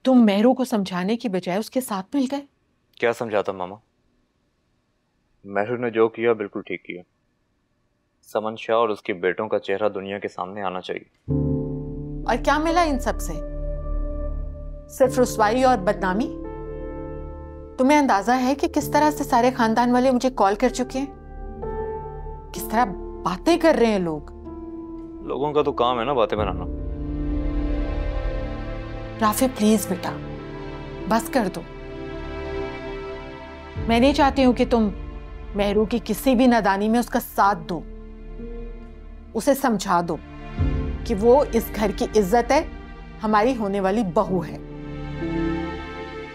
तुम मेहरू को समझाने की बजाय उसके साथ मिल गए। क्या समझाता मामा? मेहरू ने जो किया बिल्कुल ठीक किया। समन शाह और उसके बेटों का चेहरा दुनिया के सामने आना चाहिए। और क्या मिला इन सब से? सिर्फ रुसवाई और बदनामी। तुम्हें अंदाजा है कि किस तरह से सारे खानदान वाले मुझे कॉल कर चुके हैं, किस तरह बातें कर रहे हैं लोग। लोगों का तो काम है ना बातें बनाना। राफे प्लीज बेटा, बस कर दो। मैं नहीं चाहती हूं कि तुम मेहरू की किसी भी नादानी में उसका साथ दो। उसे समझा दो कि वो इस घर की इज्जत है, हमारी होने वाली बहू है।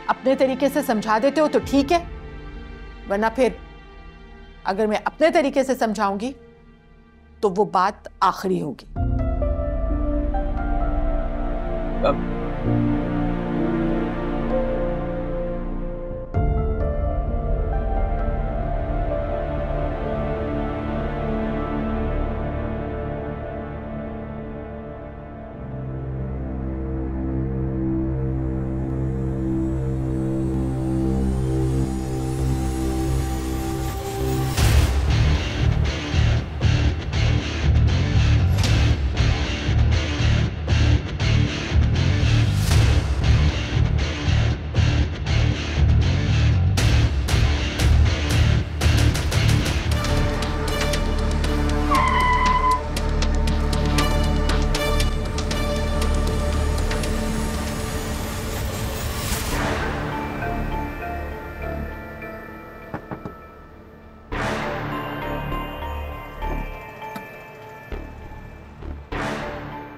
अपने तरीके से समझा देते हो तो ठीक है, वरना फिर अगर मैं अपने तरीके से समझाऊंगी तो वो बात आखिरी होगी।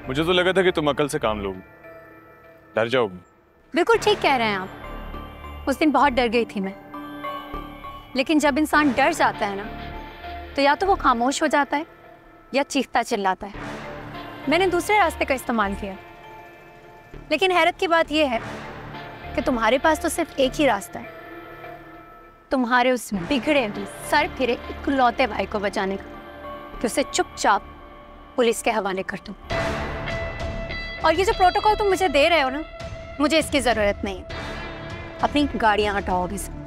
मुझे तो लगा था कि तुम अकल से काम लोगी, डर जाओगी। बिल्कुल ठीक कह रहे हैं आप। उस दिन बहुत डर गई थी मैं, लेकिन जब इंसान डर जाता है ना, तो या तो वो खामोश हो जाता है या चीखता चिल्लाता है। मैंने दूसरे रास्ते का इस्तेमाल किया, लेकिन हैरत की बात यह है कि तुम्हारे पास तो सिर्फ एक ही रास्ता है, तुम्हारे उस बिगड़े हुए सर फिरे इकलौते भाई को बचाने का, कि उसे चुपचाप पुलिस के हवाले कर दो। और ये जो प्रोटोकॉल तुम मुझे दे रहे हो ना, मुझे इसकी जरूरत नहीं है। अपनी गाड़ियां हटाओ अभी से।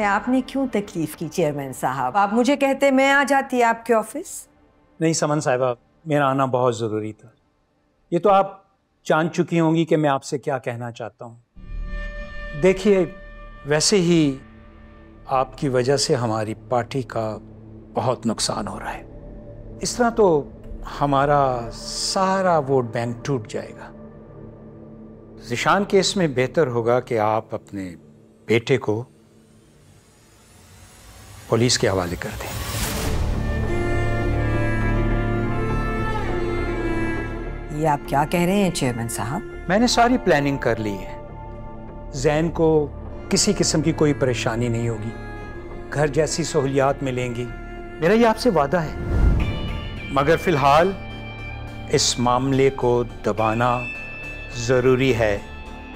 आपने क्यों तकलीफ की चेयरमैन साहब? आप मुझे कहते मैं आ जाती आपके ऑफिस। नहीं समन साहिबा, मेरा आना बहुत ज़रूरी था। ये तो आप जान चुकी होंगी कि मैं आपसे क्या कहना चाहता हूँ। देखिए, वैसे ही आपकी वजह से हमारी पार्टी का बहुत नुकसान हो रहा है। इस तरह तो हमारा सारा वोट बैंक टूट जाएगा। ज़िशान केस में बेहतर होगा कि आप अपने बेटे को पुलिस के हवाले कर दें। ये आप क्या कह रहे हैं चेयरमैन साहब? मैंने सारी प्लानिंग कर ली है। जैन को किसी किस्म की कोई परेशानी नहीं होगी, घर जैसी सहूलियात मिलेंगी, मेरा ये आपसे वादा है। मगर फिलहाल इस मामले को दबाना ज़रूरी है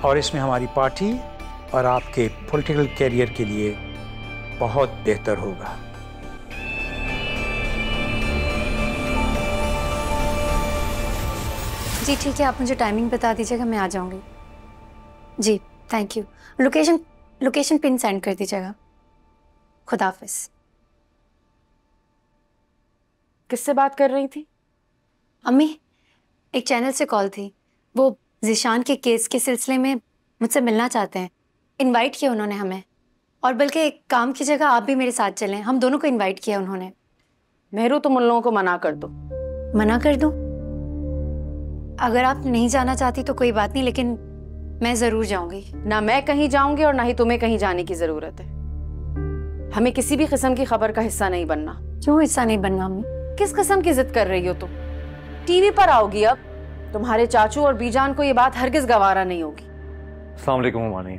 और इसमें हमारी पार्टी और आपके पॉलिटिकल कैरियर के लिए बहुत बेहतर होगा। जी ठीक है, आप मुझे टाइमिंग बता दीजिएगा, मैं आ जाऊंगी। जी thank you. Location pin send कर दीजिएगा। खुदा हाफिज। किससे बात कर रही थी? अम्मी, एक चैनल से कॉल थी। वो ज़िशान के केस के सिलसिले में मुझसे मिलना चाहते हैं। इनवाइट किया उन्होंने हमें, और बल्कि एक काम की जगह आप भी मेरे साथ चलें। हम दोनों को इनवाइट किया उन्होंने। मेहरू, तुम उन लोगों को मना कर दो। मना कर दूं? अगर आप नहीं जाना चाहती तो कोई बात नहीं, लेकिन मैं जरूर जाऊंगी। ना मैं कहीं जाऊंगी और ना ही तुम्हें कहीं जाने की जरूरत है। हमें किसी भी किस्म की खबर का हिस्सा नहीं बनना। क्यों हिस्सा नहीं बनना अम्मी? किस किस्म की जिद कर रही हो तुम? टीवी पर आओगी अब। तुम्हारे चाचू और बीजान को ये बात हरगिज गवारा नहीं होगी। अस्सलाम वालेकुम मानी।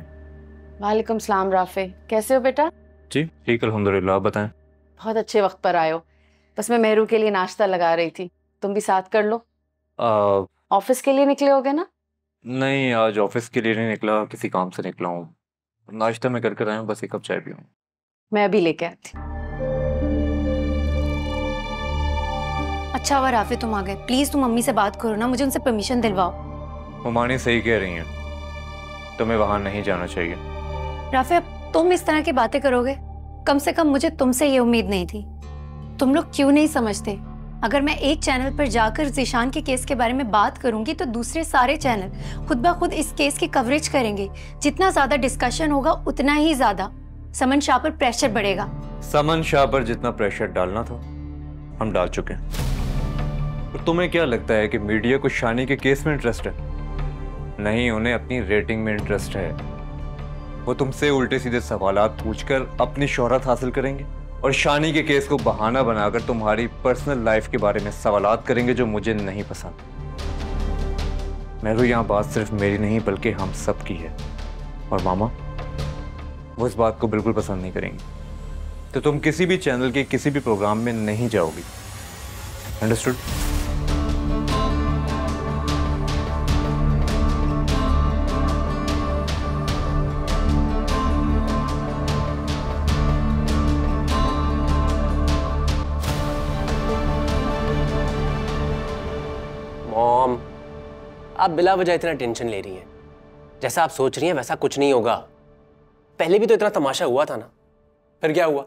वालेकुम सलाम राफे, कैसे हो बेटा? जी ठीक अल्हम्दुलिल्लाह, आप बताएं। बहुत अच्छे वक्त पर आए हो। बस मैं मेहरू के लिए नाश्ता लगा रही थी, तुम भी साथ कर लो। ऑफिस के लिए निकले होगे ना? नहीं, आज ऑफिस के लिए नहीं निकला, किसी काम से निकला हूँ। नाश्ता मैं कर आया हूँ, बस एक कप चाय पीऊँ। मैं अभी लेके आती। अच्छा हुआ राफे तुम आ गए। प्लीज तुम मम्मी से बात करो ना, मुझे उनसे परमिशन दिलवाओ। ममानी सही कह रही हैं, तुम्हें वहां नहीं जाना चाहिए। राफे अब तुम इस तरह की बातें करोगे? कम से कम मुझे तुमसे ये उम्मीद नहीं थी। तुम लोग क्यों नहीं समझते, अगर मैं एक चैनल पर जाकर ज़ीशान के केस के बारे में बात करूंगी तो दूसरे सारे चैनल खुद ब खुद इस केस की कवरेज करेंगे। जितना ज्यादा डिस्कशन होगा उतना ही ज्यादा समन शाह पर प्रेशर बढ़ेगा। समन शाह पर जितना प्रेशर डालना था हम डाल चुके हैं। और तुम्हें क्या लगता है कि मीडिया को शानी के केस में इंटरेस्ट है? नहीं, उन्हें अपनी रेटिंग में इंटरेस्ट है। वो तुमसे उल्टे सीधे सवालात पूछकर अपनी शोहरत हासिल करेंगे और शानी के केस को बहाना बनाकर तुम्हारी पर्सनल लाइफ के बारे में सवालात करेंगे जो मुझे नहीं पसंद। मेहरू, यहाँ बात सिर्फ मेरी नहीं बल्कि हम सब की है और मामा वो इस बात को बिल्कुल पसंद नहीं करेंगे। तो तुम किसी भी चैनल के किसी भी प्रोग्राम में नहीं जाओगी। अंडरस्टूड? मॉम, आप बिला वजह इतना टेंशन ले रही हैं। जैसा आप सोच रही हैं वैसा कुछ नहीं होगा। पहले भी तो इतना तमाशा हुआ था ना, फिर क्या हुआ?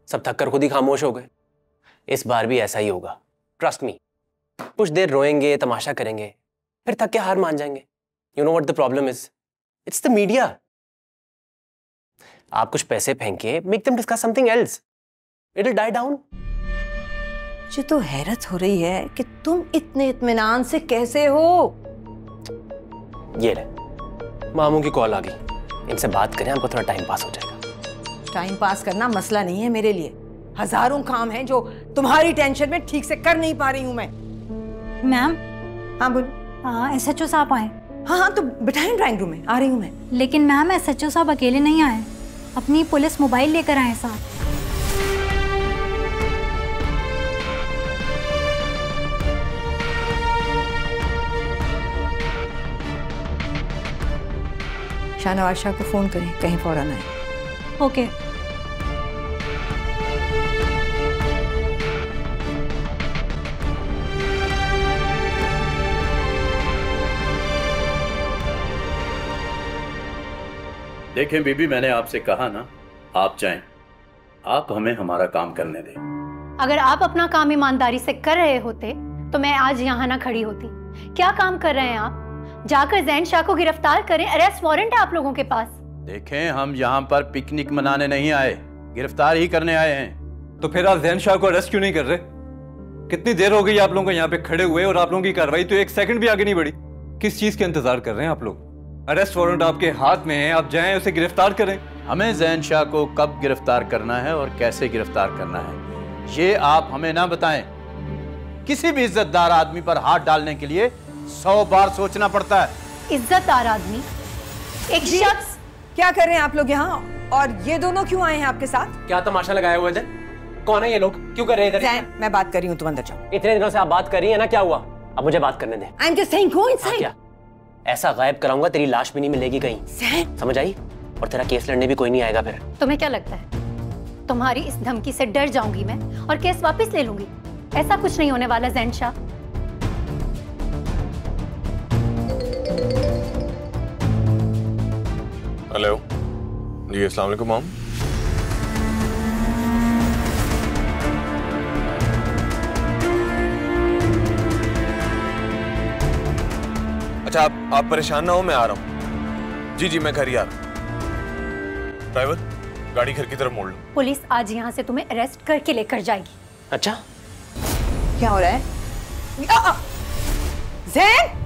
सब थक कर खुद ही खामोश हो गए। इस बार भी ऐसा ही होगा, ट्रस्ट मी। कुछ देर रोएंगे, तमाशा करेंगे, फिर थक के हार मान जाएंगे। You know what the problem is? It's the media. आप कुछ पैसे फेंके, make them discuss something else, it will die down. मुझे तो हैरत हो रही है कि तुम इतने इत्मीनान से कैसे हो। ये ले, मामू की कॉल आ गई, इनसे बात करें, हमको थोड़ा टाइम पास हो जाएगा। टाइम पास करना मसला नहीं है मेरे लिए, हजारों काम हैं जो तुम्हारी टेंशन में ठीक से कर नहीं पा रही हूँ मैं। मैम। हाँ बोलो। SHO साहब आए। हाँ तो बिठाएं ड्राइंग रूम में, आ रही हूँ मैं। लेकिन मैम SHO साहब अकेले नहीं आए, अपनी पुलिस मोबाइल लेकर आए साथ। शाहनवाज शाह को फोन करें, कहीं फौरन आए। ओके। देखें बीबी, मैंने आपसे कहा ना, आप जाएं, आप हमें हमारा काम करने दें। अगर आप अपना काम ईमानदारी से कर रहे होते तो मैं आज यहाँ ना खड़ी होती। क्या काम कर रहे हैं आप? जाकर ज़ैन शाह को गिरफ्तार करें, अरेस्ट वारंट है आप लोगों के पास। देखें, हम यहाँ पर पिकनिक मनाने नहीं आए, गिरफ्तार ही करने आए हैं। तो फिर आप ज़ैन शाह को अरेस्ट क्यों नहीं कर रहे? कितनी देर हो गई आप लोगों को यहाँ पे खड़े हुए और आप लोगों की कार्रवाई तो एक सेकंड भी आगे नहीं बढ़ी। किस चीज के इंतजार कर रहे हैं आप लोग? अरेस्ट वारंट आपके हाथ में है, आप जाएं उसे गिरफ्तार करें। हमें ज़ैन शाह को कब गिरफ्तार करना है और कैसे गिरफ्तार करना है ये आप हमें ना बताएं। किसी भी इज्जतदार आदमी पर हाथ डालने के लिए 100 बार सोचना पड़ता है। इज्जतदार आदमी? एक शख्स। क्या कर रहे हैं आप लोग यहाँ? और ये दोनों क्यों आए हैं आपके साथ? क्या तमाशा लगाया हुआ है? कौन है ये लोग? क्यों कर रहे हैं इधर? मैं बात कर रही हूँ, तुम अंदर जाओ। इतने दिनों से आप बात कर रही है ना, क्या हुआ? अब मुझे बात करने दे। I'm just saying, go inside. क्या? ऐसा गायब कराऊंगा तेरी लाश भी नहीं मिलेगी कहीं। समझ आई? और तेरा केस लड़ने भी कोई नहीं आएगा फिर। तुम्हें क्या लगता है तुम्हारी इस धमकी से डर जाऊंगी मैं और केस वापस ले लूंगी? ऐसा कुछ नहीं होने वाला ज़ैन शाह। हेलो जी, अस्सलाम वालेकुम मॉम। अच्छा, आप परेशान ना हो, मैं आ रहा हूँ। जी जी, मैं घर ही आ रहा हूँ। ड्राइवर, गाड़ी घर की तरफ मोड़ लो। पुलिस आज यहाँ से तुम्हें अरेस्ट करके लेकर जाएगी। अच्छा, क्या हो रहा है? ज़ैन!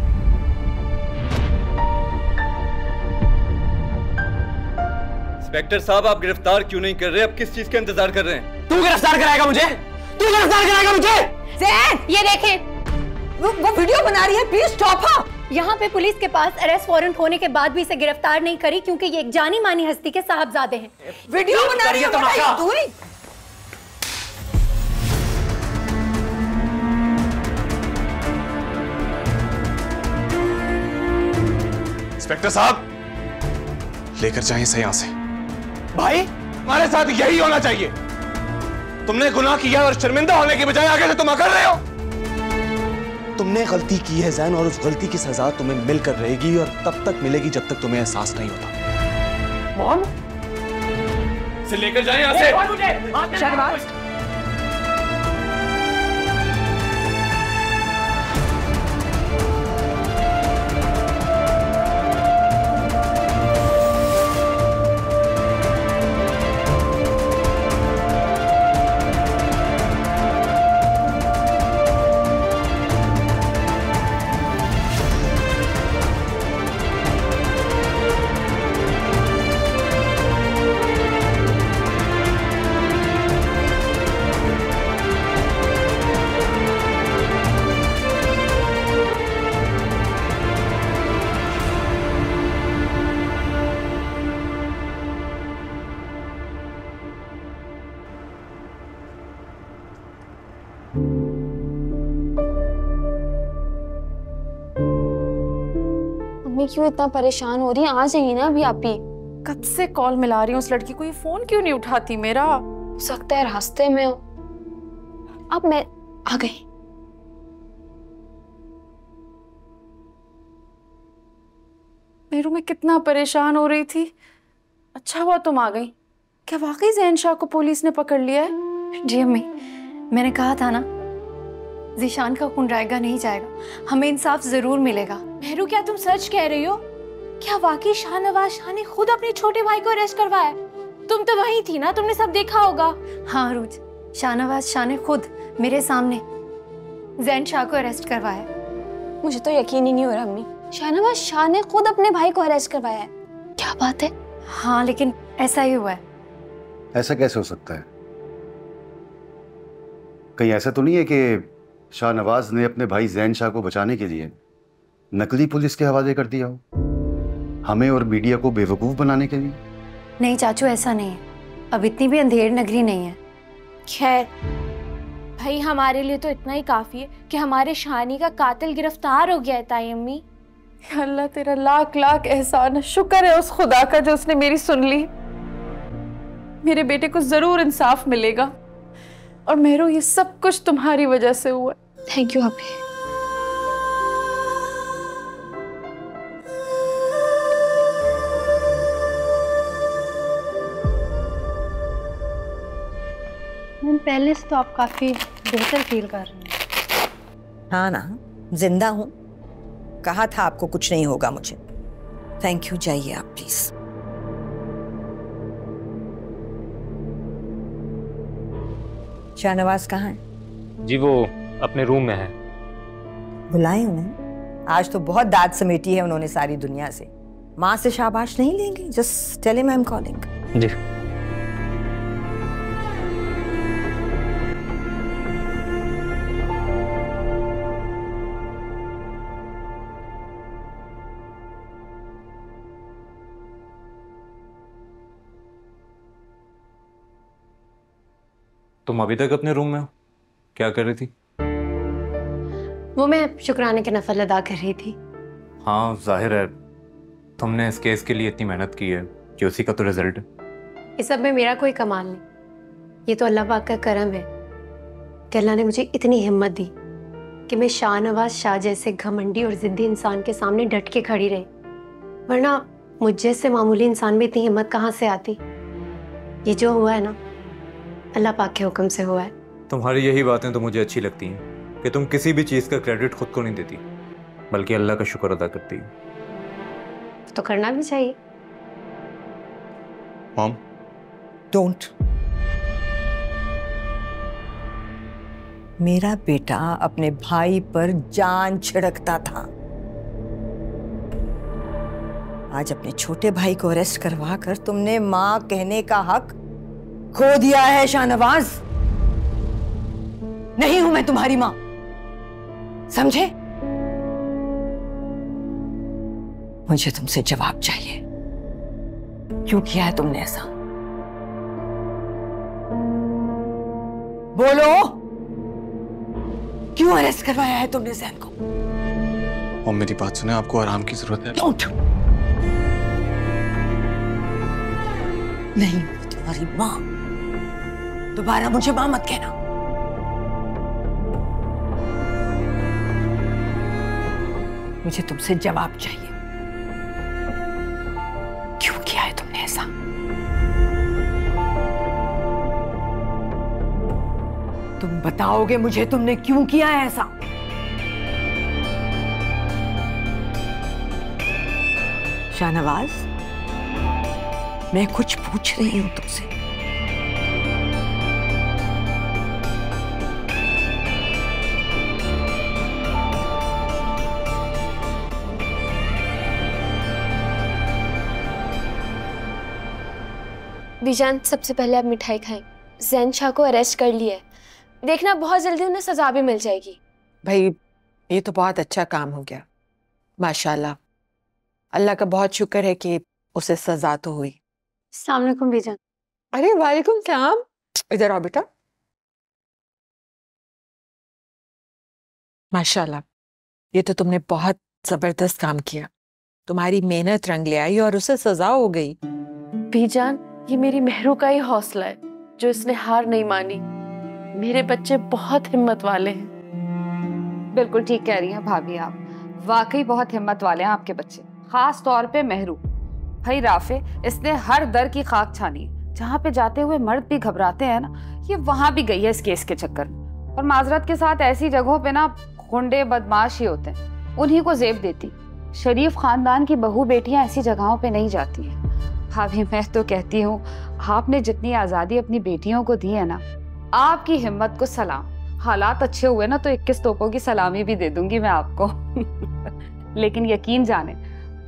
इंस्पेक्टर साहब, आप गिरफ्तार क्यों नहीं कर रहे? अब किस चीज का इंतजार कर रहे हैं? तू गिरफ्तार कराएगा मुझे? तू गिरफ्तार कराएगा मुझे? ज़ैन! ये देखें, वो वीडियो बना रही है, प्लीज स्टॉप हर। यहाँ पे पुलिस के पास अरेस्ट वारंट होने के बाद भी इसे गिरफ्तार नहीं करी क्योंकि ये एक जानी मानी हस्ती के साहबजादे हैं। वीडियो बना रही है, तमाशा। इंस्पेक्टर साहब, लेकर जाएं इसे यहां से। भाई, हमारे साथ यही होना चाहिए। तुमने गुनाह किया और शर्मिंदा होने के बजाय आगे से तुम अकड़ रहे हो। तुमने गलती की है जैन, और उस गलती की सजा तुम्हें मिलकर रहेगी, और तब तक मिलेगी जब तक तुम्हें एहसास नहीं होता। मोहन, इसे लेकर जाएं यहां से। शहबाज, क्यों इतना परेशान हो रही है? आ जाइए ना अभी आप ही। कब से कॉल मिला रही हूँ उस लड़की को, ये फोन क्यों नहीं उठाती मेरा? हो सकता है रास्ते में हो। अब मैं आ गई। मेरू, मैं कितना परेशान हो रही थी। अच्छा हुआ तुम आ गई। क्या वाकई ज़ैन शाह को पुलिस ने पकड़ लिया है? जी अम्मी, मैंने कहा था ना, ज़ीशान का खून रहेगा नहीं जाएगा, हमें इंसाफ जरूर मिलेगा। मेहरू, क्या तुम सच कह रही हो? क्या वाकई शाहनवाज शाह ने खुद अपने छोटे भाई को अरेस्ट करवाया? तुम तो वहीं थी ना, तुमने सब देखा होगा। हाँ अरूज, शाहनवाज शाह ने खुद मेरे सामने ज़ैन शाह को अरेस्ट करवाया। मुझे तो यकीन ही नहीं हो रहा अम्मी, शाहनवाज शाह ने खुद अपने भाई को अरेस्ट करवाया है। क्या बात है? हाँ लेकिन ऐसा ही हुआ है। ऐसा कैसे हो सकता है? कहीं ऐसा तो नहीं है कि शाहनवाज ने अपने भाई ज़ैन शाह को बचाने के लिए नकली पुलिस के हवाले कर दिया हो, हमें और मीडिया को बेवकूफ बनाने के लिए? नहीं चाचू, ऐसा नहीं है। अब इतनी भी अंधेर नगरी नहीं है। खैर भाई, हमारे लिए तो इतना ही काफी है कि हमारे शानी का कातिल गिरफ्तार हो गया है। ताई अम्मी, अल्लाह तेरा लाख लाख एहसान है। शुक्र है उस खुदा का जो उसने मेरी सुन ली। मेरे बेटे को जरूर इंसाफ मिलेगा। और मेहरू, ये सब कुछ तुम्हारी वजह से हुआ। थैंक यू अभी। पहले से तो आप काफी बेहतर फील कर रहे हैं। हाँ ना, जिंदा हूं। कहा था आपको कुछ नहीं होगा मुझे। थैंक यू, जाइए आप प्लीज। शाहनवाज कहाँ है? जी वो अपने रूम में है। बुलाए उन्हें। आज तो बहुत दाद समेटी है उन्होंने सारी दुनिया से। माँ से शाबाश नहीं लेंगे? Just tell him I am calling. जी। तुम अभी तक अपने रूम में हो? क्या कर रही थी? वो मैं शुक्राने के नफल अदा कर रही थी। हाँ जाहिर है, तुमने इस केस के लिए इतनी मेहनत की है कि उसी का तो रिजल्ट है। इस सब में मेरा कोई कमाल नहीं, ये तो अल्लाह पाक का करम है कि अल्लाह ने मुझे इतनी हिम्मत दी कि मैं शाहनवाज शाह जैसे घमंडी और जिद्दी इंसान के सामने डट के खड़ी रही। वरना मुझ जैसे मामूली इंसान में इतनी हिम्मत कहाँ से आती। ये जो हुआ है ना, अल्लाह पाक के हुक्म से हुआ है। तुम्हारी यही बातें तो मुझे अच्छी लगती हैं कि तुम किसी भी चीज़ का क्रेडिट खुद को नहीं देती, बल्कि अल्लाह का शुक्र अदा करती हो। तो करना भी चाहिए। Mom, don't. मेरा बेटा अपने भाई पर जान छिड़कता था, आज अपने छोटे भाई को अरेस्ट करवा कर तुमने मां कहने का हक खो दिया है। शाहनवाज, नहीं हूं मैं तुम्हारी मां, समझे? मुझे तुमसे जवाब चाहिए, क्यों किया है तुमने ऐसा? बोलो, क्यों अरेस्ट करवाया है तुमने ज़ैन को? और मेरी बात सुने, आपको आराम की जरूरत है। Don't. नहीं, तुम्हारी माँ। दोबारा मुझे माँ मत कहना। मुझे तुमसे जवाब चाहिए। क्यों किया है तुमने ऐसा? तुम बताओगे मुझे तुमने क्यों किया है ऐसा? शाहनवाज, मैं कुछ पूछ रही हूं तुमसे। बीजान, सबसे पहले आप मिठाई खाएं। जैन शाह को अरेस्ट कर लिया है, देखना बहुत जल्दी उन्हें सजा भी मिल जाएगी। भाई ये तो बहुत अच्छा काम हो गया, माशाल्लाह। अल्लाह का बहुत शुक्र है कि उसे सजा तो हुई। अस्सलाम वालेकुम बीजान। अरे वालेकुम सलाम, इधर आओ बेटा। माशाल्लाह, ये तो तुमने बहुत जबरदस्त काम किया। तुम्हारी मेहनत रंग ले आई और उसे सजा हो गई। बीजान, ये मेरी मेहरू का ही हौसला है जो इसने हार नहीं मानी। मेरे बच्चे बहुत हिम्मत वाले हैं। बिल्कुल ठीक कह रही हैं भाभी आप, वाकई बहुत हिम्मत वाले हैं आपके बच्चे, खास तौर पे मेहरू। भाई राफे, इसने हर दर की खाक छानी। जहाँ पे जाते हुए मर्द भी घबराते हैं ना, ये वहां भी गई है इस केस के चक्कर में। और माजरत के साथ ऐसी जगहों पे ना गुंडे बदमाश ही होते हैं, उन्हीं को जेब देती। शरीफ खानदान की बहू बेटियां ऐसी जगहों पे नहीं जाती हैं। भाभी मैं तो कहती हूँ, आपने जितनी आज़ादी अपनी बेटियों को दी है ना, आपकी हिम्मत को सलाम। हालात अच्छे हुए ना तो 21 तोपों की सलामी भी दे दूंगी मैं आपको। लेकिन यकीन जाने,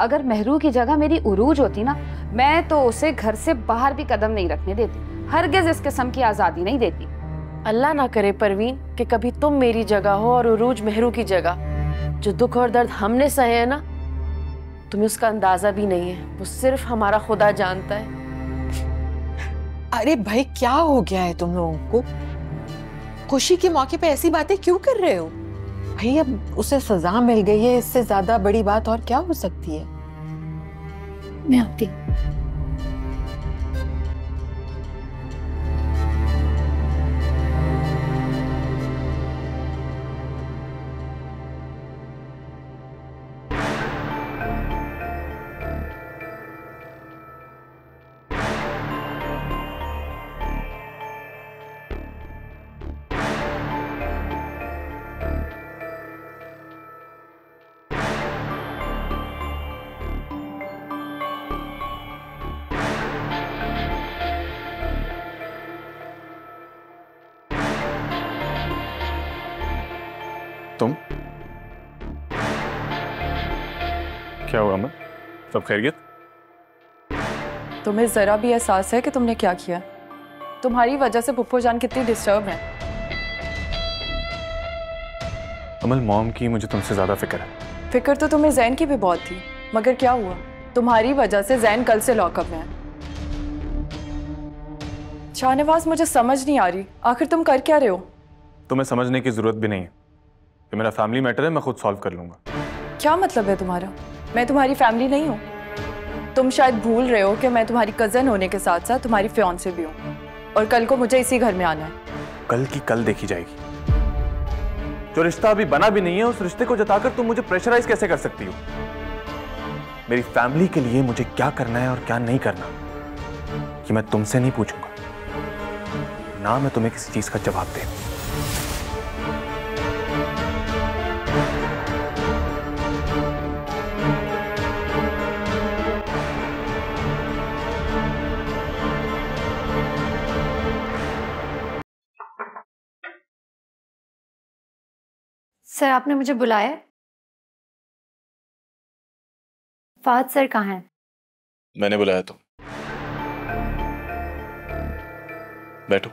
अगर मेहरू की जगह मेरी उरूज होती ना, मैं तो उसे घर से बाहर भी कदम नहीं रखने देती। हरगिज़ इस किस्म की आज़ादी नहीं देती। अल्लाह ना करे परवीन कि कभी तुम मेरी जगह हो और उरूज मेहरू की जगह। जो दुख और दर्द हमने सहे हैं ना, तुम्हें उसका अंदाजा भी नहीं है। वो सिर्फ हमारा खुदा जानता है। अरे भाई क्या हो गया है तुम लोगों को? खुशी के मौके पे ऐसी बातें क्यों कर रहे हो? भाई अब उसे सजा मिल गई है, इससे ज्यादा बड़ी बात और क्या हो सकती है? मैं आती। तुम क्या हुआ अमन, सब खैरियत? तुम्हें जरा भी एहसास है कि तुमने क्या किया? तुम्हारी वजह से पुप्पो जान कितनी डिस्टर्ब है। अमल, मॉम की मुझे तुमसे ज्यादा फिक्र है। फिक्र तो तुम्हें जैन की भी बहुत थी, मगर क्या हुआ? तुम्हारी वजह से जैन कल से लॉकअप में है। शाहनवाज, मुझे समझ नहीं आ रही, आखिर तुम कर क्या रहे हो? तुम्हें समझने की जरूरत भी नहीं है, कि मेरा फैमिली मैटर है, मैं खुद सॉल्व कर लूंगा। क्या मतलब है तुम्हारा? मैं तुम्हारी फैमिली नहीं हूँ। तुम शायद भूल रहे हो कि मैं तुम्हारी कजन होने के साथ साथ तुम्हारी फियांसे भी हूँ, और कल को मुझे इसी घर में आना है। कल की कल देखी जाएगी। जो रिश्ता अभी बना भी नहीं है, उस रिश्ते को जताकर तुम मुझे प्रेशराइज कैसे कर सकती हो? मेरी फैमिली के लिए मुझे क्या करना है और क्या नहीं करना, कि मैं तुमसे नहीं पूछूंगा, ना मैं तुम्हें किसी चीज का जवाब दे। सर, आपने मुझे बुलाया है? फाहद सर कहाँ हैं? मैंने बुलाया तो। बैठो।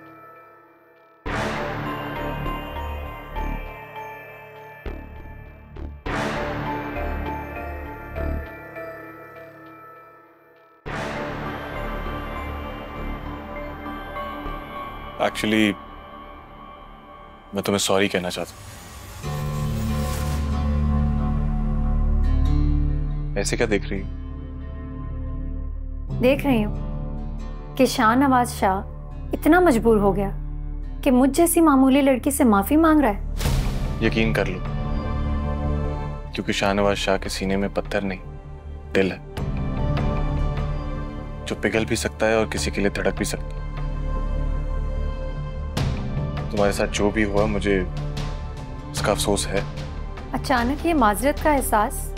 एक्चुअली मैं तुम्हें सॉरी कहना चाहता हूँ। ऐसे क्या देख रही? देख रही हूँ। कि शाहनवाज शाह इतना मजबूर हो गया कि मुझ जैसी मामूली लड़की से माफी मांग रहा है? यकीन कर लो, क्योंकि शाहनवाज शाह के सीने में पत्थर नहीं, दिल है, जो पिघल भी सकता है और किसी के लिए धड़क भी सकता है। तुम्हारे साथ जो भी हुआ, मुझे उसका अफसोस है। अचानक ये माजरत का एहसास,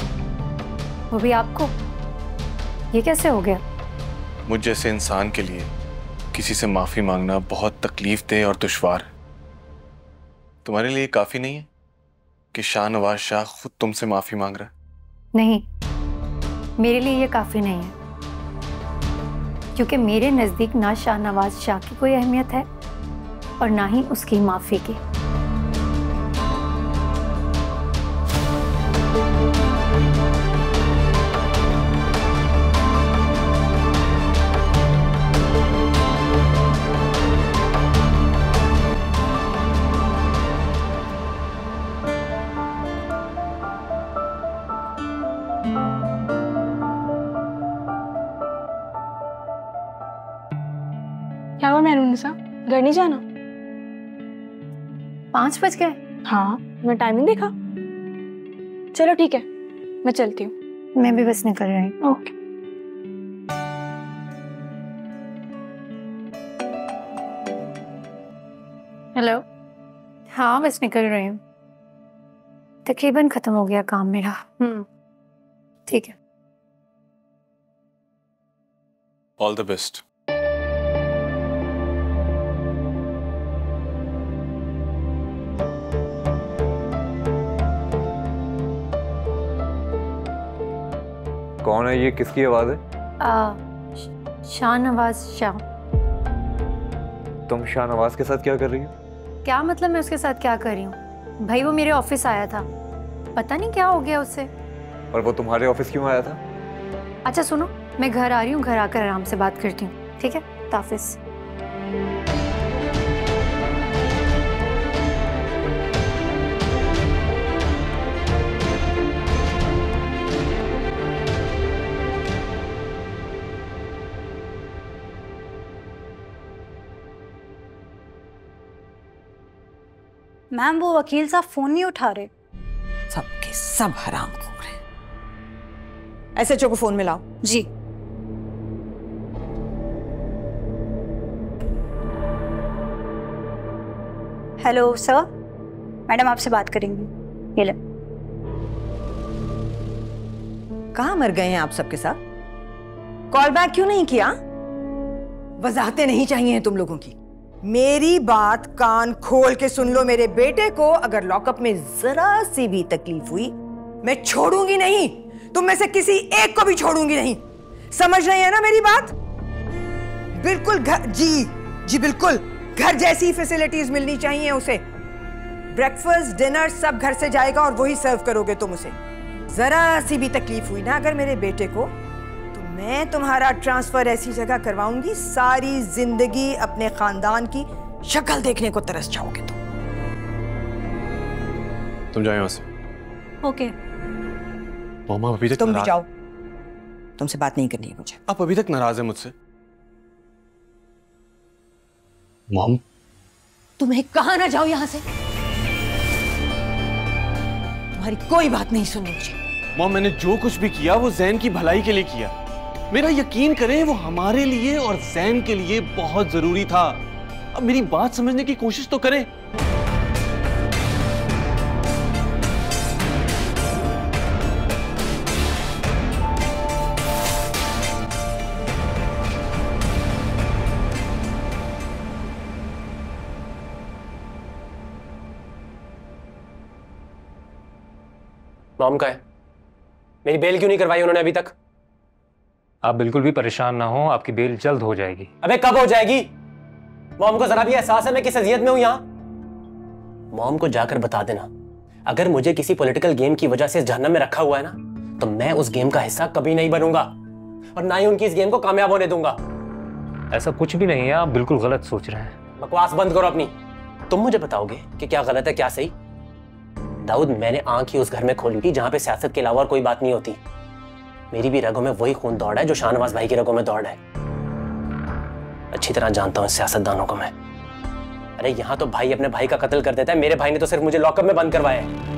वो भी आपको? ये कैसे हो गया? मुझ जैसे इंसान के लिए किसी से माफी मांगना बहुत तकलीफदेह और दुश्वार है। तुम्हारे लिए काफी नहीं है कि शाहनवाज शाह खुद तुमसे माफी मांग रहा है? नहीं, मेरे लिए ये काफी नहीं है, क्योंकि मेरे नजदीक ना शाहनवाज शाह की कोई अहमियत है और ना ही उसकी माफी की। क्या हुआ मेहरुनिसा, घर नहीं जाना? 5 बज गए? हाँ, मैं टाइमिंग देखा। चलो ठीक है, मैं चलती हूँ। मैं भी बस निकल रही हूँ। ओके। हेलो। हाँ, बस निकल रही हूँ। तकरीबन खत्म हो गया काम मेरा। ठीक है। All the best. कौन है ये? किसकी आवाज है? शाहनवाज शाह। तुम शाहनवाज के साथ क्या कर रही हो? क्या मतलब मैं उसके साथ क्या कर रही हूँ? भाई वो मेरे ऑफिस आया था, पता नहीं क्या हो गया उससे। और वो तुम्हारे ऑफिस क्यों आया था? अच्छा सुनो, मैं घर आ रही हूँ, घर आकर आराम से बात करती हूँ, ठीक है? ताफिज। मैम वो वकील साहब फोन नहीं उठा रहे। सबके सब हरामखोर हैं। एसएचओ को फोन मिलाओ। जी। हेलो सर, मैडम आपसे बात करेंगी। ये ले। कहाँ मर गए हैं आप सबके साथ? कॉल बैक क्यों नहीं किया? वजाहतें नहीं चाहिए तुम लोगों की। मेरी बात कान खोल के सुन लो। मेरे बेटे को अगर लॉकअप में जरा सी भी तकलीफ हुई, मैं छोड़ूंगी नहीं। तुम में से किसी एक को भी छोड़ूंगी नहीं। समझ रहे हैं ना मेरी बात? बिल्कुल घर, जी बिल्कुल घर जैसी फैसिलिटीज मिलनी चाहिए उसे। ब्रेकफास्ट डिनर सब घर से जाएगा और वही सर्व करोगे तुम उसे। जरा सी भी तकलीफ हुई ना अगर मेरे बेटे को, मैं तुम्हारा ट्रांसफर ऐसी जगह करवाऊंगी, सारी जिंदगी अपने खानदान की शक्ल देखने को तरस जाओगे तुम जाओ यहाँ से। ओके। मम्मा अभी तक तुम भी जाओ, तुमसे बात नहीं करनी है मुझे। आप अभी तक नाराज है मुझसे? मॉम, तुम्हें कहा ना जाओ यहाँ से। तुम्हारी कोई बात नहीं सुननी मुझे। मॉम, मैंने जो कुछ भी किया वो जैन की भलाई के लिए किया। मेरा यकीन करें, वो हमारे लिए और जैन के लिए बहुत जरूरी था। अब मेरी बात समझने की कोशिश तो करें। मॉम का है, मेरी बेल क्यों नहीं करवाई उन्होंने अभी तक? आप बिल्कुल भी परेशान ना हो, आपकी बेल जल्द हो जाएगी। अबे कब हो जाएगी? मॉम को जरा भी एहसास है मैं किस अजियत में हूं यहाँ? मॉम को जाकर बता देना, अगर मुझे किसी पॉलिटिकल गेम की वजह से इस जहन्नम में रखा हुआ है ना, तो मैं उस गेम का हिस्सा कभी नहीं बनूंगा और ना ही उनकी इस गेम को कामयाब होने दूंगा। ऐसा कुछ भी नहीं है, आप बिल्कुल गलत सोच रहे हैं। बकवास बंद करो अपनी। तुम मुझे बताओगे कि क्या गलत है क्या सही? दाऊद, मैंने आंख ही उस घर में खोली थी जहां पे सियासत के अलावा और कोई बात नहीं होती। मेरी भी रगों में वही खून दौड़ा है जो शाहनवाज भाई की रगों में दौड़ा है। अच्छी तरह जानता हूँ सियासतदानों को मैं। अरे यहाँ तो भाई अपने भाई का कत्ल कर देता है, मेरे भाई ने तो सिर्फ मुझे लॉकअप में बंद करवाया है।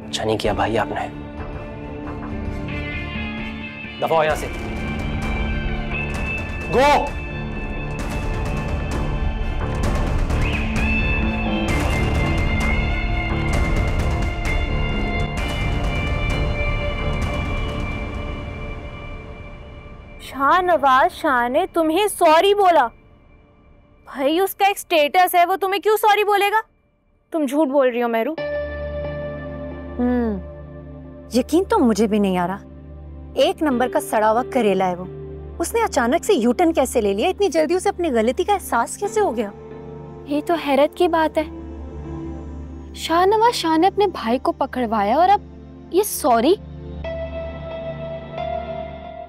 अच्छा नहीं किया भाई आपने। दफा हो यहां से। गो। शाहनवाज शाह ने तुम्हें सॉरी बोला? भाई उसका एक स्टेटस है, वो तुम्हें क्यों सॉरी बोलेगा? तुम झूठ बोल रही हो मेहरू। यकीन तो मुझे भी नहीं आ रहा। एक नंबर का सड़ा हुआ करेला है वो। उसने अचानक से यू टर्न कैसे ले लिया? इतनी जल्दी उसे अपनी गलती का एहसास कैसे हो गया? ये तो हैरत की बात है। शाहनवाज शाह ने अपने भाई को पकड़वाया और अब ये सॉरी।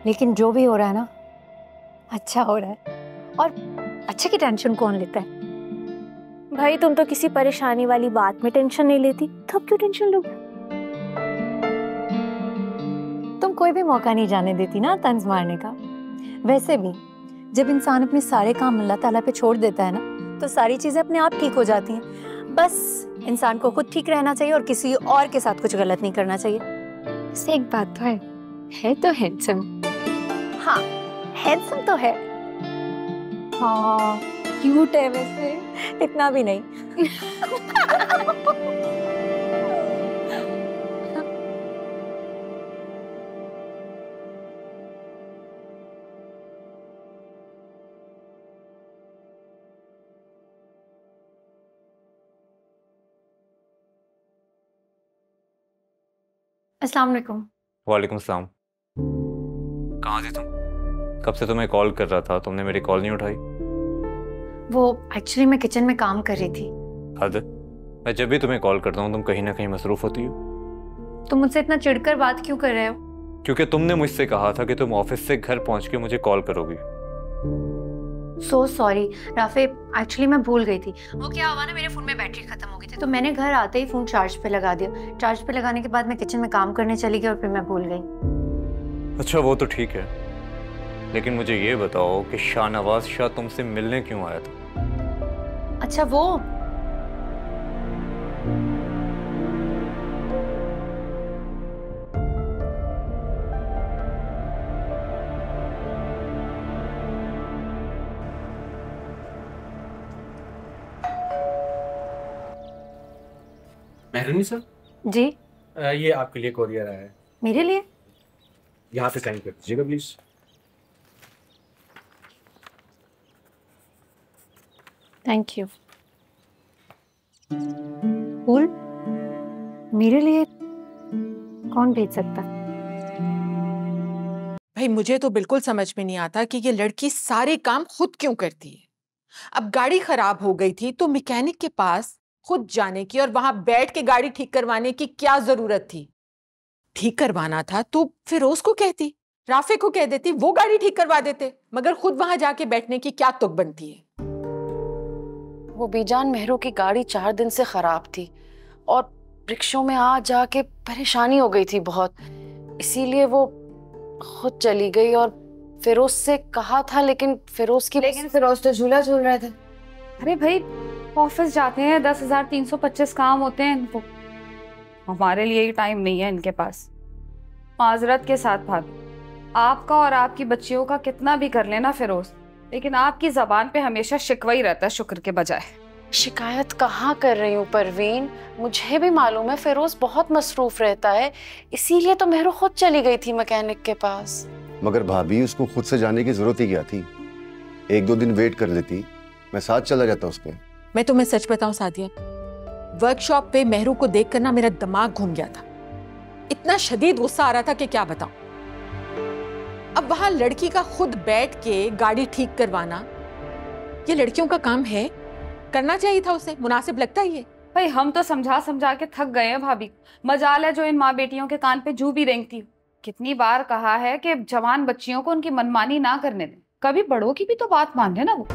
लेकिन जो भी हो रहा है ना, अच्छा हो रहा है। और अच्छे की टेंशन कौन लेता है? भाई तुम तो किसी परेशानी वाली बात में टेंशन नहीं लेती, तब क्यों टेंशन लोगे? तुम कोई भी मौका नहीं जाने देती ना तंज मारने का। वैसे भी जब इंसान अपने सारे काम अल्लाह ताला पे छोड़ देता है ना, तो सारी चीजें अपने आप ठीक हो जाती हैं। बस इंसान को खुद ठीक रहना चाहिए और किसी और के साथ कुछ गलत नहीं करना चाहिए। एक बात तो है तो हैंडसम। हाँ, हैंडसम तो है। हाँ, क्यूट है वैसे। इतना भी नहीं। अस्सलाम वालेकुम। वालेकुम सलाम। कहाँ थी तुम? कब से तुम्हें कॉल कर रहा था, तुमने मेरी कॉल नहीं उठाई। वो एक्चुअली मैं किचन में काम कर रही थी। हद, मैं जब भी तुम्हें कॉल करता हूँ तुम कहीं ना कहीं मसरूफ होती हो। तुम मुझसे इतना चिढ़कर बात क्यों कर रहे हो? क्योंकि तुमने मुझसे कहा था कि तुम ऑफिस से घर पहुंच के मुझे कॉल करोगी। सो सॉरी राफे, एक्चुअली मैं भूल गई थी। वो क्या हुआ ना, मेरे फोन में बैटरी खत्म हो गई थी, तो मैंने घर आते ही फोन चार्ज पे लगा दिया। चार्ज पे लगाने के बाद मैं किचन में काम करने चली गई और फिर मैं भूल गई। अच्छा वो तो ठीक है, लेकिन मुझे ये बताओ कि शाहनवाज शाह तुमसे मिलने क्यों आया था? अच्छा वो मेहरूनी सर जी, ये आपके लिए कोरियर आया है। मेरे लिए? यहाँ पे साइन कर दीजिएगा प्लीज। Thank you. फूल मेरे लिए कौन भेज सकता? भाई मुझे तो बिल्कुल समझ में नहीं आता कि ये लड़की सारे काम खुद क्यों करती है। अब गाड़ी खराब हो गई थी तो मैकेनिक के पास खुद जाने की और वहां बैठ के गाड़ी ठीक करवाने की क्या जरूरत थी? ठीक करवाना था तो फिरोज को कहती, राफे को कह देती, वो गाड़ी ठीक करवा देते, मगर खुद वहां जाके बैठने की क्या तुक बनती है? वो बेजान मेहरू की गाड़ी 4 दिन से खराब थी और रिक्शों में आ जाके परेशानी हो गई थी बहुत, इसीलिए वो खुद चली गई और फिरोज से कहा था, लेकिन फिरोज तो झूला झूल रहे थे। अरे भाई ऑफिस जाते हैं, 10,325 काम होते हैं इनको, हमारे लिए ही टाइम नहीं है इनके पास। माजरत के साथ भाभी, आपका और आपकी बच्चियों का कितना भी कर लेना फिरोज, लेकिन आपकी जबान पे हमेशा शिकवा ही रहता है शुक्र के बजाय। शिकायत कहाँ कर रही हूँ परवीन, मुझे भी मालूम है फिरोज बहुत मसरूफ रहता है, इसीलिए तो मेहरू खुद चली गई थी मैकेनिक के पास। मगर भाभी उसको खुद से जाने की जरूरत ही क्या थी? 1-2 दिन वेट कर लेती, मैं साथ चला जाता उसके। मैं तुम्हें सच बताऊं सादिया, वर्कशॉप पे मेहरू को देखकर ना मेरा दिमाग घूम गया था। इतना शदीद गुस्सा आ रहा था कि क्या बताऊं। अब वहां लड़की का खुद बैठ के गाड़ी ठीक करवाना ये लड़कियों का काम है? करना चाहिए था उसे, मुनासिब लगता है ये? भाई हम तो समझा समझा के थक गए हैं भाभी, मजाल है जो इन माँ बेटियों के कान पे जू भी रेंगती। कितनी बार कहा है कि जवान बच्चियों को उनकी मनमानी ना करने दें, कभी बड़ों की भी तो बात मान ले ना वो।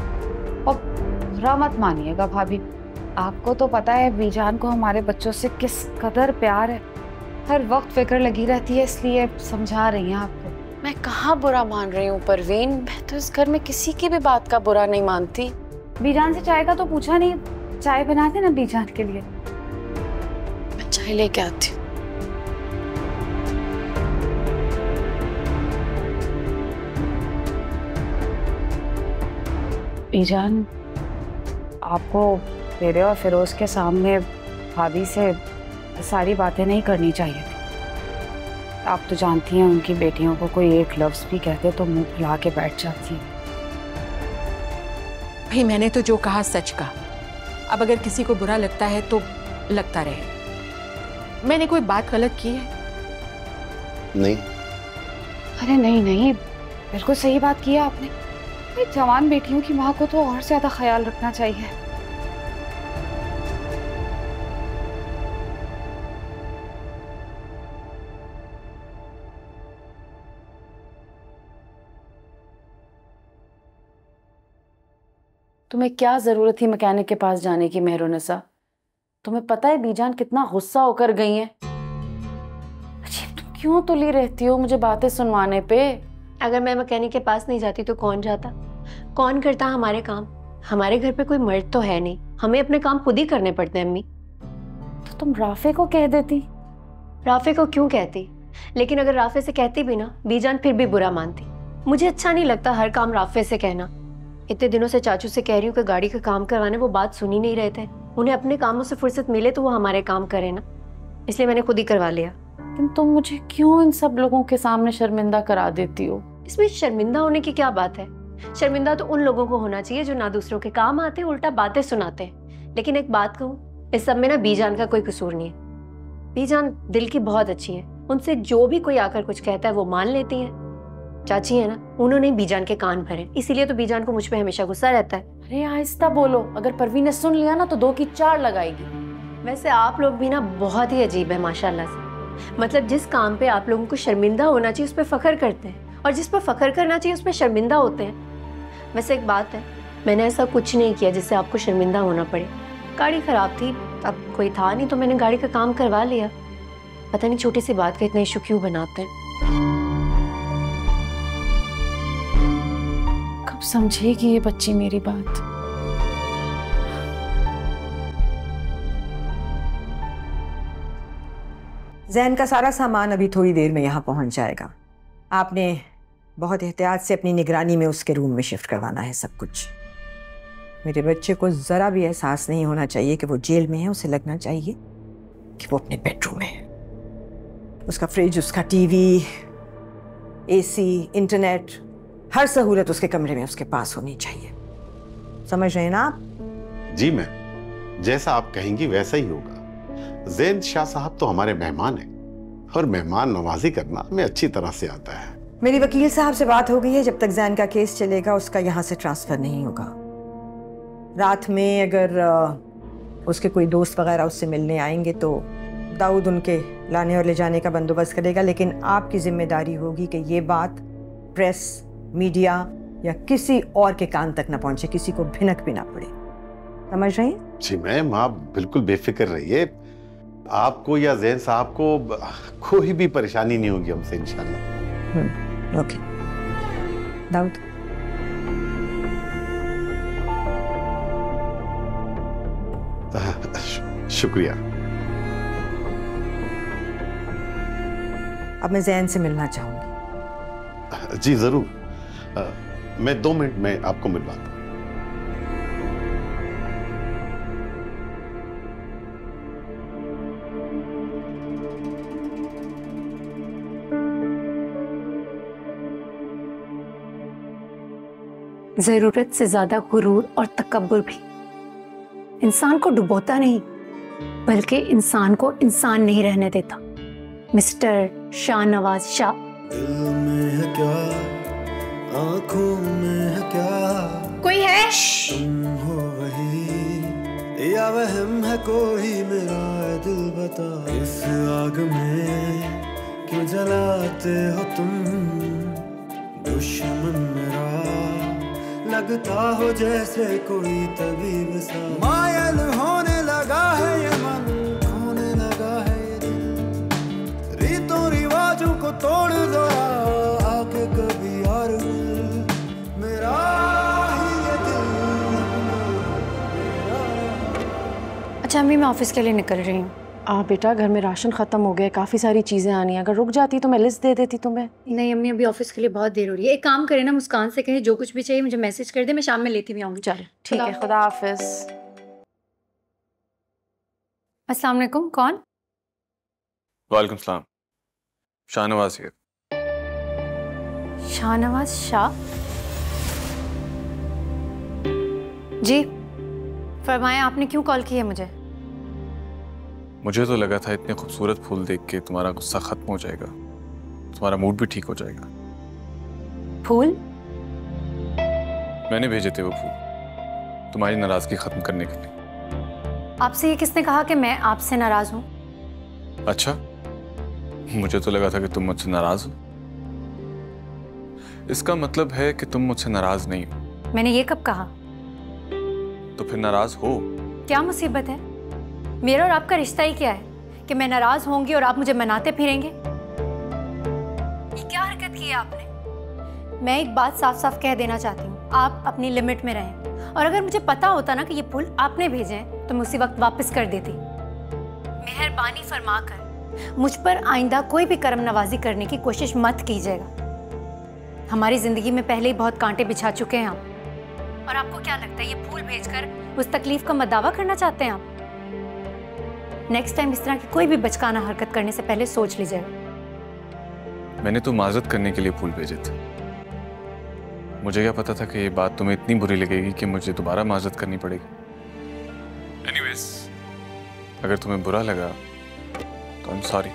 और बुरा मत मानिएगा भाभी, आपको तो पता है बीजान को हमारे बच्चों से किस कदर प्यार है, हर वक्त फिक्र लगी रहती है, इसलिए समझा रही हैं आपको। मैं कहाँ बुरा मान रही हूँ परवीन? मैं तो इस घर में किसी की भी बात का बुरा नहीं मानती। बीजान से चाय का तो पूछा नहीं, चाय बनाते ना बीजान के लिए। मैं चाय लेके आती हूँ। बीजान, आपको मेरे और फिरोज के सामने भाभी से सारी बातें नहीं करनी चाहिए थी। आप तो जानती हैं उनकी बेटियों को कोई एक लफ्ज भी कहते तो मुंह फुला के बैठ जाती है। भाई मैंने तो जो कहा सच कहा। अब अगर किसी को बुरा लगता है तो लगता रहे। मैंने कोई बात गलत की है? नहीं। अरे नहीं नहीं, बिल्कुल सही बात की है आपने। जवान बेटियों की माँ को तो और ज्यादा ख्याल रखना चाहिए। तुम्हें क्या जरूरत थी मैकेनिक के पास जाने की मेहरुनिसा? तुम्हें पता है बीजान कितना गुस्सा होकर गई है? अजीब, तुम क्यों तुली रहती हो मुझे बातें सुनवाने पे? अगर मैं मैकेनिक के पास नहीं जाती तो कौन जाता? कौन करता हमारे काम? हमारे घर पे कोई मर्द तो है नहीं, हमें अपने काम खुद ही करने पड़ते हैं अम्मी। तो तुम राफे को कह देती। राफे को क्यों कहती? लेकिन अगर राफे से कहती भी ना, बीजान फिर भी बुरा मानती। मुझे अच्छा नहीं लगता हर काम राफे से कहना। इतने दिनों से चाचू से कह रही हूँ कि गाड़ी का काम करवाने, वो बात सुन ही नहीं रहे थे। उन्हें अपने कामों से फुर्सत मिले तो वो हमारे काम करे ना, इसलिए मैंने खुद ही करवा लिया। लेकिन तुम मुझे क्यों इन सब लोगों के सामने शर्मिंदा करा देती हो? इसमें शर्मिंदा होने की क्या बात है? शर्मिंदा तो उन लोगों को होना चाहिए जो ना दूसरों के काम आते, उल्टा बातें सुनाते हैं। लेकिन एक बात कहूँ, इस सब में ना बीजान का कोई कसूर नहीं है। बीजान दिल की बहुत अच्छी है, उनसे जो भी कोई आकर कुछ कहता है वो मान लेती है। चाची है ना, उन्होंने बीजान के कान भरे, इसीलिए तो बीजान को मुझ पे हमेशा गुस्सा रहता है। अरे आहिस्ता बोलो, अगर परवीन ने सुन लिया ना तो 2 की 4 लगाएगी। वैसे आप लोग भी ना बहुत ही अजीब है माशाल्लाह से। मतलब जिस काम पे आप लोगों को शर्मिंदा होना चाहिए उस पर फख्र करते हैं, और जिस पर फख्र करना चाहिए उस पर शर्मिंदा होते हैं। वैसे एक बात है, मैंने ऐसा कुछ नहीं किया जिससे आपको शर्मिंदा होना पड़े। गाड़ी खराब थी, अब कोई था नहीं तो मैंने गाड़ी का काम करवा लिया। पता नहीं छोटी सी बात का इतना इशू क्यों बनाते हैं। कब समझेगी ये बच्ची मेरी बात? जैन का सारा सामान अभी थोड़ी देर में यहाँ पहुँच जाएगा। आपने बहुत एहतियात से अपनी निगरानी में उसके रूम में शिफ्ट करवाना है सब कुछ। मेरे बच्चे को ज़रा भी एहसास नहीं होना चाहिए कि वो जेल में है। उसे लगना चाहिए कि वो अपने बेडरूम में है। उसका फ्रिज, उसका टीवी, एसी, इंटरनेट, हर सहूलत उसके कमरे में उसके पास होनी चाहिए। समझ रहे हैं ना आप? जी मैम, जैसा आप कहेंगी वैसा ही होगा। जैन शाह साहब तो हमारे मेहमान हैं और मेहमान नवाजी करना हमें अच्छी तरह से आता है। मेरी वकील साहब से बात हो गई है, जब तक जैन का केस चलेगा उसका यहाँ से ट्रांसफर नहीं होगा। रात में अगर उसके कोई दोस्त वगैरह उससे मिलने आएंगे तो दाऊद उनके लाने और ले जाने का बंदोबस्त करेगा। लेकिन आपकी जिम्मेदारी होगी कि ये बात प्रेस, मीडिया या किसी और के कान तक ना पहुंचे, किसी को भिनक भी ना पड़े। समझ रही हैं? जी मैम, आप बिल्कुल बेफिक्र रहिए। आपको या जैन साहब को कोई भी परेशानी नहीं होगी हमसे इंशाल्लाह। ओके दाऊद, शुक्रिया। अब मैं जैन से मिलना चाहूंगी। जी जरूर, मैं 2 मिनट में आपको मिलवाता हूँ। जरूरत से ज्यादा गुरूर और तकब्बुर भी इंसान को डुबोता नहीं, बल्कि इंसान को इंसान नहीं रहने देता। मिस्टर शाहनवाज शाह। दिल में है क्या, आंखों में है क्या, कोई है? तुम हो वही या वहम है कोई, मेरा दिल बता। इस आग में क्यों जलाते हो तुम, दुश्मन मेरा लगता हो जैसे कोई तबीब सा। मायल होने लगा है ये मन, खोने लगा है ये दिल, रीतों रिवाजों को तोड़ दो आके अच्छा अम्मी, मैं ऑफिस के लिए निकल रही हूँ। बेटा, घर में राशन खत्म हो गया, काफ़ी सारी चीज़ें आनी है। अगर रुक जाती तो मैं लिस्ट दे देती तुम्हें। नहीं अम्मी, अभी ऑफिस के लिए बहुत देर हो रही है। एक काम करें ना, मुस्कान से कहें जो कुछ भी चाहिए मुझे मैसेज कर दे, मैं शाम में लेती भी आऊँगी। चल ठीक है, खुदा हाफिज। अस्सलाम वालेकुम, कौन? वालेकुम सलाम, शाहनवाज हियर। शाहनवाज शाह जी, फरमाएं आपने क्यों कॉल की है मुझे? मुझे तो लगा था इतने खूबसूरत फूल देख के तुम्हारा गुस्सा खत्म हो जाएगा, तुम्हारा मूड भी ठीक हो जाएगा। फूल? मैंने भेजे थे वो फूल तुम्हारी नाराजगी खत्म करने के लिए। आपसे ये किसने कहा कि मैं आपसे नाराज हूँ? अच्छा, मुझे तो लगा था कि तुम मुझसे नाराज हो। इसका मतलब है कि तुम मुझसे नाराज नहीं हो। मैंने ये कब कहा? तो फिर नाराज हो? क्या मुसीबत है? मेरा और आपका रिश्ता ही क्या है कि मैं नाराज होंगी और आप मुझे मनाते फिरेंगे? ये क्या हरकत की है आपने? मैं एक बात साफ साफ कह देना चाहती हूँ, आप अपनी लिमिट में रहें। और अगर मुझे पता होता ना कि ये फूल आपने भेजे हैं तो मैं उसी वक्त वापस कर देती। मेहरबानी फरमा कर मुझ पर आइंदा कोई भी कर्म नवाजी करने की कोशिश मत कीजिएगा। हमारी जिंदगी में पहले ही बहुत कांटे बिछा चुके हैं आप। और आपको क्या लगता है ये फूल भेजकर उस तकलीफ का मदावा करना चाहते हैं आप? नेक्स्ट टाइम इस तरह की कोई भी बचकाना हरकत करने से पहले सोच लीजिएगा। मैंने तो माजरत करने के लिए फूल भेजे थे। मुझे क्या पता था कि ये बात तुम्हें इतनी बुरी लगेगी कि मुझे दोबारा माजरत करनी पड़ेगी। एनीवेज, अगर तुम्हें बुरा लगा तो आई एम सॉरी।